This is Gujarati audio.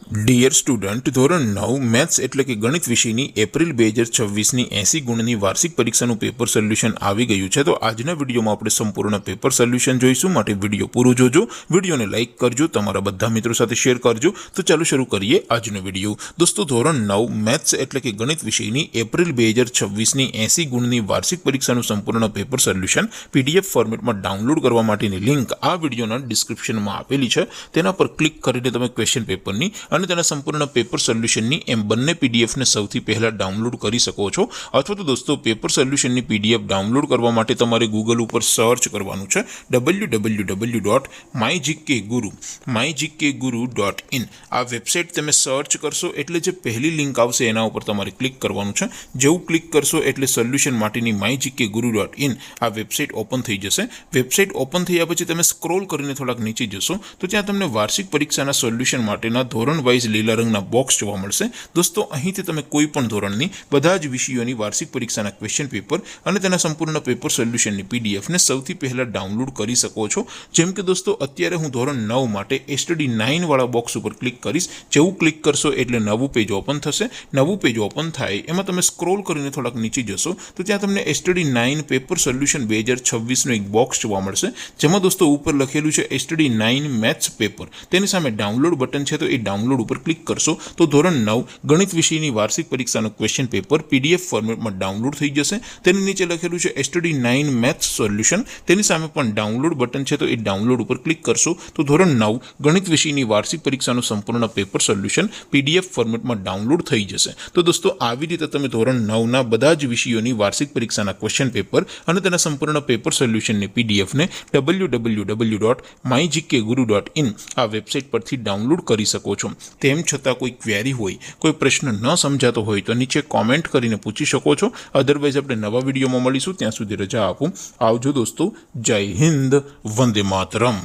ડિયર સ્ટુડન્ટ, ધોરણ 9 મેથ્સ એટલે કે ગણિત વિષયની એપ્રિલ 2026ની 80 ગુણની વાર્ષિક પરીક્ષાનું પેપર સોલ્યુશન આવી ગયું છે। તો આજના વિડીયોમાં આપણે સંપૂર્ણ પેપર સોલ્યુશન જોઈશું, માટે વિડીયો પૂરો જોજો, વિડીયોને લાઇક કરજો, તમારા બધા મિત્રો સાથે શેર કરજો। તો ચાલો શરૂ કરીએ આજનો વિડીયો। દોસ્તો, ધોરણ 9 મેથ્સ એટલે કે ગણિત વિષયની એપ્રિલ 2026ની 80 ગુણની વાર્ષિક પરીક્ષાનું સંપૂર્ણ પેપર સોલ્યુશન પીડીએફ ફોર્મેટમાં ડાઉનલોડ કરવા માટેની લિંક આ વિડીયોના ડિસ્ક્રિપ્શનમાં આપેલી છે। તેના પર ક્લિક કરીને તમે ક્વેશ્ચન પેપરની અને તેના સંપૂર્ણ પેપર સોલ્યુશનની એમ બંને પીડીએફને સૌથી પહેલાં ડાઉનલોડ કરી શકો છો। અથવા તો દોસ્તો, પેપર સોલ્યુશનની પીડીએફ ડાઉનલોડ કરવા માટે તમારે ગૂગલ ઉપર સર્ચ કરવાનું છે www.mygkguru.in। આ વેબસાઇટ તમે સર્ચ કરશો એટલે જે પહેલી લિંક આવશે એના ઉપર તમારે ક્લિક કરવાનું છે। જેવું ક્લિક કરશો એટલે સોલ્યુશન માટેની mygkguru.in આ વેબસાઇટ ઓપન થઈ જશે। વેબસાઇટ ઓપન થયા પછી તમે સ્ક્રોલ કરીને થોડાક નીચે જશો તો ત્યાં તમને વાર્ષિક પરીક્ષાના સોલ્યુશન માટેના ધોરણ વાઇઝ લીલા રંગના બોક્સ જોવા મળશે। દોસ્તો, અહીંથી તમે કોઈ પણ ધોરણની બધા જ વિષયોની વાર્ષિક પરીક્ષાના ક્વેશ્ચન પેપર અને તેના સંપૂર્ણ પેપર સોલ્યુશનની પીડીએફને સૌથી પહેલાં ડાઉનલોડ કરી શકો છો। જેમ કે દોસ્તો, અત્યારે હું ધોરણ 9 માટે STD 9 વાળા બોક્સ ઉપર ક્લિક કરીશ। જેવું ક્લિક કરશો એટલે નવું પેજ ઓપન થશે। નવું પેજ ઓપન થાય એમાં તમે સ્ક્રોલ કરીને થોડાક નીચે જશો તો ત્યાં તમને STD 9 પેપર સોલ્યુશન 2026નું એક બોક્સ જોવા મળશે, જેમાં દોસ્તો ઉપર લખેલું છે STD 9 મેથ્સ પેપર। તેની સામે ડાઉનલોડ બટન છે, તો એ ડાઉનલોડ ઉપર ક્લિક કરશો તો ધોરણ 9 ગણિત વિષયની વાર્ષિક પરીક્ષાનું ક્વેશ્ચન પેપર પીડીએફ ફોર્મેટમાં ડાઉનલોડ થઈ જશે। તેની નીચે લખેલું છે STD 9 મેથ્સ સોલ્યુશન, તેની સામે પણ ડાઉનલોડ બટન છે, તો એ ડાઉનલોડ ઉપર ક્લિક કરશો તો ધોરણ 9 ગણિત વિષયની વાર્ષિક પરીક્ષાનું સંપૂર્ણ પેપર સોલ્યુશન પીડીએફ ફોર્મેટમાં ડાઉનલોડ થઈ જશે। તો દોસ્તો, આવી રીતે તમે ધોરણ 9ના બધા જ વિષયોની વાર્ષિક પરીક્ષાના ક્વેશ્ચન પેપર અને તેના સંપૂર્ણ પેપર સોલ્યુશનની પીડીએફને www.mygkguru.in આ વેબસાઇટ પરથી ડાઉનલોડ કરી શકો છો। તેમ છતાં કોઈ ક્વેરી હોય, કોઈ પ્રશ્ન ન સમજાતો હોય તો નીચે કોમેન્ટ કરીને પૂછી શકો છો। અધરવાઇઝ આપણે નવા વિડીયોમાં મળીશું, ત્યાં સુધી રજા આપું। આવજો દોસ્તો, જય હિન્દ, વંદે માતરમ।